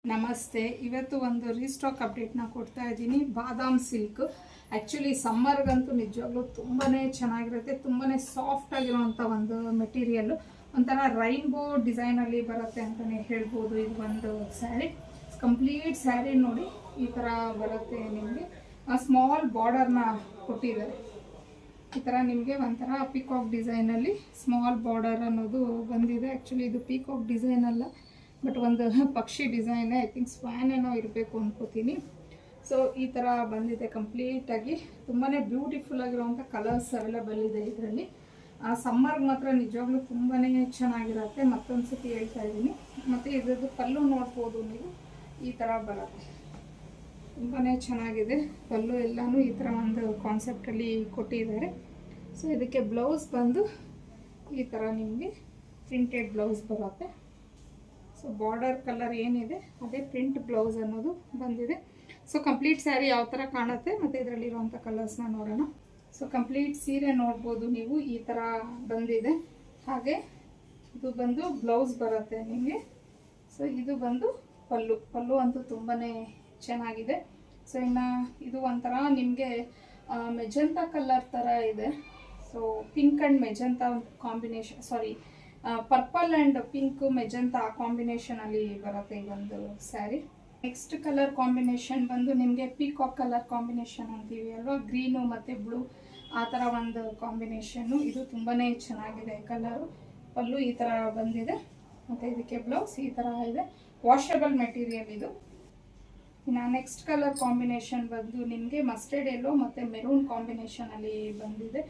ನಮಸ್ತೆ. ಇವತ್ತು ಒಂದು ರೀಸ್ಟಾಕ್ ಅಪ್ಡೇಟ್ನ ಕೊಡ್ತಾ ಇದ್ದೀನಿ. ಬಾದಾಮ್ ಸಿಲ್ಕ್ ಆ್ಯಕ್ಚುಲಿ ಸಮ್ಮರ್ಗಂತೂ ನಿಜವಾಗ್ಲೂ ತುಂಬಾ ಚೆನ್ನಾಗಿರುತ್ತೆ. ತುಂಬಾ ಸಾಫ್ಟ್ ಆಗಿರುವಂಥ ಒಂದು ಮೆಟೀರಿಯಲ್ಲು, ಒಂಥರ ರೈನ್ಬೋ ಡಿಸೈನಲ್ಲಿ ಬರುತ್ತೆ ಅಂತಲೇ ಹೇಳ್ಬೋದು. ಇದು ಒಂದು ಸ್ಯಾರಿ, ಕಂಪ್ಲೀಟ್ ಸ್ಯಾರಿ ನೋಡಿ ಈ ಥರ ಬರುತ್ತೆ. ನಿಮಗೆ ಸ್ಮಾಲ್ ಬಾರ್ಡರ್ನ ಕೊಟ್ಟಿದ್ದಾರೆ. ಈ ಥರ ನಿಮಗೆ ಒಂಥರ ಪೀಕಾಕ್ ಡಿಸೈನಲ್ಲಿ ಸ್ಮಾಲ್ ಬಾರ್ಡರ್ ಅನ್ನೋದು ಬಂದಿದೆ. ಆ್ಯಕ್ಚುಲಿ ಇದು ಪೀಕಾಕ್ ಡಿಸೈನ್ ಅಲ್ಲ, ಬಟ್ ಒಂದು ಪಕ್ಷಿ ಡಿಸೈನ್, ಐ ಥಿಂಕ್ ಸ್ವ್ಯಾನ್ ಏನೋ ಇರಬೇಕು ಅನ್ಕೋತೀನಿ. ಸೊ ಈ ಥರ ಬಂದಿದೆ ಕಂಪ್ಲೀಟಾಗಿ. ತುಂಬಾ ಬ್ಯೂಟಿಫುಲ್ ಆಗಿರುವಂಥ ಕಲರ್ಸ್ ಅವೈಲೇಬಲ್ ಇದೆ ಇದರಲ್ಲಿ. ಸಮ್ಮರ್ಗೆ ಮಾತ್ರ ನಿಜವಾಗ್ಲೂ ತುಂಬಾ ಚೆನ್ನಾಗಿರುತ್ತೆ. ಮತ್ತೊಂದು ಸತಿ ಹೇಳ್ತಾ ಇದ್ದೀನಿ. ಮತ್ತು ಇದ್ರದ್ದು ಪಲ್ಲು ನೋಡ್ಬೋದು ನೀವು, ಈ ಥರ ಬರುತ್ತೆ. ತುಂಬಾ ಚೆನ್ನಾಗಿದೆ ಪಲ್ಲು ಎಲ್ಲನೂ ಈ ಥರ ಒಂದು ಕಾನ್ಸೆಪ್ಟಲ್ಲಿ ಕೊಟ್ಟಿದ್ದಾರೆ. ಸೊ ಇದಕ್ಕೆ ಬ್ಲೌಸ್ ಬಂದು ಈ ಥರ ನಿಮಗೆ ಪ್ರಿಂಟೆಡ್ ಬ್ಲೌಸ್ ಬರುತ್ತೆ. ಸೊ ಬಾರ್ಡರ್ ಕಲರ್ ಏನಿದೆ ಅದೇ ಪ್ರಿಂಟ್ ಬ್ಲೌಸ್ ಅನ್ನೋದು ಬಂದಿದೆ. ಸೊ ಕಂಪ್ಲೀಟ್ ಸ್ಯಾರಿ ಯಾವ ಥರ ಕಾಣುತ್ತೆ ಮತ್ತು ಇದರಲ್ಲಿರುವಂಥ ಕಲರ್ಸ್ನ ನೋಡೋಣ. ಸೊ ಕಂಪ್ಲೀಟ್ ಸೀರೆ ನೋಡ್ಬೋದು ನೀವು, ಈ ಥರ ಬಂದಿದೆ. ಹಾಗೆ ಇದು ಬಂದು ಬ್ಲೌಸ್ ಬರುತ್ತೆ ನಿಮಗೆ. ಸೊ ಇದು ಬಂದು ಪಲ್ಲು ಅಂತೂ ತುಂಬಾ ಚೆನ್ನಾಗಿದೆ. ಸೊ ಇನ್ನು ಇದು ಒಂಥರ ನಿಮಗೆ ಮೆಜೆಂಟಾ ಕಲರ್ ಥರ ಇದೆ. So pink and magenta combination, sorry purple and pink magenta ಕಾಂಬಿನೇಷನಲ್ಲಿ ಬರುತ್ತೆ ಈ ಒಂದು ಸ್ಯಾರಿ. ನೆಕ್ಸ್ಟ್ ಕಲರ್ ಕಾಂಬಿನೇಷನ್ ಬಂದು ನಿಮಗೆ ಪೀಕಾಕ್ ಕಲರ್ ಕಾಂಬಿನೇಷನ್ ಅಂತೀವಿ ಅಲ್ವಾ, ಗ್ರೀನು ಮತ್ತು ಬ್ಲೂ ಆ ಥರ ಒಂದು ಕಾಂಬಿನೇಷನ್ನು. ಇದು ತುಂಬಾ ಚೆನ್ನಾಗಿದೆ ಕಲರು. ಪಲ್ಲು ಈ ಥರ ಬಂದಿದೆ ಮತ್ತು ಇದಕ್ಕೆ ಬ್ಲೌಸ್ ಈ ಥರ ಇದೆ. ವಾಷಬಲ್ ಮೆಟೀರಿಯಲ್ ಇದು. ಇನ್ನು ನೆಕ್ಸ್ಟ್ ಕಲರ್ ಕಾಂಬಿನೇಷನ್ ಬಂದು ನಿಮಗೆ ಮಸ್ಟರ್ಡ್ ಯೆಲ್ಲೋ ಮತ್ತು ಮೆರೂನ್ ಕಾಂಬಿನೇಷನಲ್ಲಿ ಬಂದಿದೆ.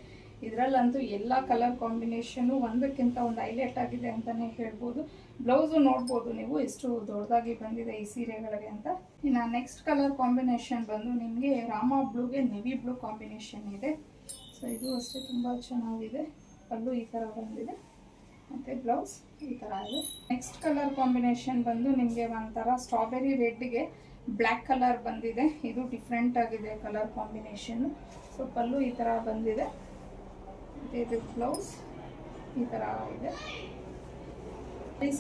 ಇದರಲ್ಲಂತೂ ಎಲ್ಲ ಕಲರ್ ಕಾಂಬಿನೇಷನ್ನು ಒಂದಕ್ಕಿಂತ ಒಂದು ಹೈಲೈಟ್ ಆಗಿದೆ ಅಂತಲೇ ಹೇಳ್ಬೋದು. ಬ್ಲೌಸು ನೋಡ್ಬೋದು ನೀವು ಎಷ್ಟು ದೊಡ್ಡದಾಗಿ ಬಂದಿದೆ ಈ ಸೀರೆಗಳಿಗೆ ಅಂತ. ಇನ್ನು ನೆಕ್ಸ್ಟ್ ಕಲರ್ ಕಾಂಬಿನೇಷನ್ ಬಂದು ನಿಮಗೆ ರಾಮಾ ಬ್ಲೂಗೆ ನೆವಿ ಬ್ಲೂ ಕಾಂಬಿನೇಷನ್ ಇದೆ. ಸೊ ಇದು ಅಷ್ಟೇ ತುಂಬ ಚೆನ್ನಾಗಿದೆ. ಪಲ್ಲು ಈ ಥರ ಬಂದಿದೆ ಮತ್ತು ಬ್ಲೌಸ್ ಈ ಥರ ಇದೆ. ನೆಕ್ಸ್ಟ್ ಕಲರ್ ಕಾಂಬಿನೇಷನ್ ಬಂದು ನಿಮಗೆ ಒಂಥರ ಸ್ಟ್ರಾಬೆರಿ ರೆಡ್ಗೆ ಬ್ಲ್ಯಾಕ್ ಕಲರ್ ಬಂದಿದೆ. ಇದು ಡಿಫ್ರೆಂಟ್ ಆಗಿದೆ ಕಲರ್ ಕಾಂಬಿನೇಷನ್ನು. ಸೊ ಪಲ್ಲು ಈ ಥರ ಬಂದಿದೆ, ಇದು ಬ್ಲೌಸ್ ಈ ಥರ ಇದೆ.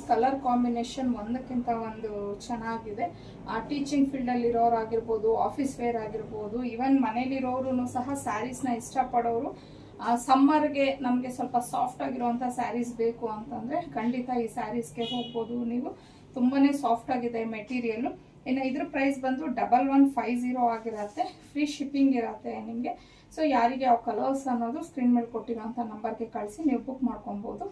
ಕಲರ್ ಕಾಂಬಿನೇಷನ್ ಒಂದಕ್ಕಿಂತ ಒಂದು ಚೆನ್ನಾಗಿದೆ. ಟೀಚಿಂಗ್ ಫೀಲ್ಡಲ್ಲಿರೋರು ಆಗಿರ್ಬೋದು, ಆಫೀಸ್ ವೇರ್ ಆಗಿರ್ಬೋದು, ಈವನ್ ಮನೇಲಿರೋರು ಸಹ ಸ್ಯಾರೀಸ್ನ ಇಷ್ಟಪಡೋರು, ಸಮ್ಮರ್ಗೆ ನಮಗೆ ಸ್ವಲ್ಪ ಸಾಫ್ಟ್ ಆಗಿರುವಂಥ ಸ್ಯಾರೀಸ್ ಬೇಕು ಅಂತಂದರೆ ಖಂಡಿತ ಈ ಸ್ಯಾರೀಸ್ಗೆ ಹೋಗ್ಬೋದು ನೀವು. ತುಂಬಾ ಸಾಫ್ಟ್ ಆಗಿದೆ ಮೆಟೀರಿಯಲ್ಲು. ಇನ್ನು ಇದ್ರ ಪ್ರೈಸ್ ಬಂದು 1150 ಆಗಿರುತ್ತೆ. ಫ್ರೀ ಶಿಪ್ಪಿಂಗ್ ಇರುತ್ತೆ ನಿಮಗೆ. ಸೊ ಯಾರಿಗೆ ಯಾವ ಕಲರ್ಸ್ ಅನ್ನೋದು ಸ್ಕ್ರೀನ್ ಮೇಲೆ ಕೊಟ್ಟಿರೋಂಥ ನಂಬರ್ಗೆ ಕಳಿಸಿ ನೀವು ಬುಕ್ ಮಾಡ್ಕೊಬೋದು.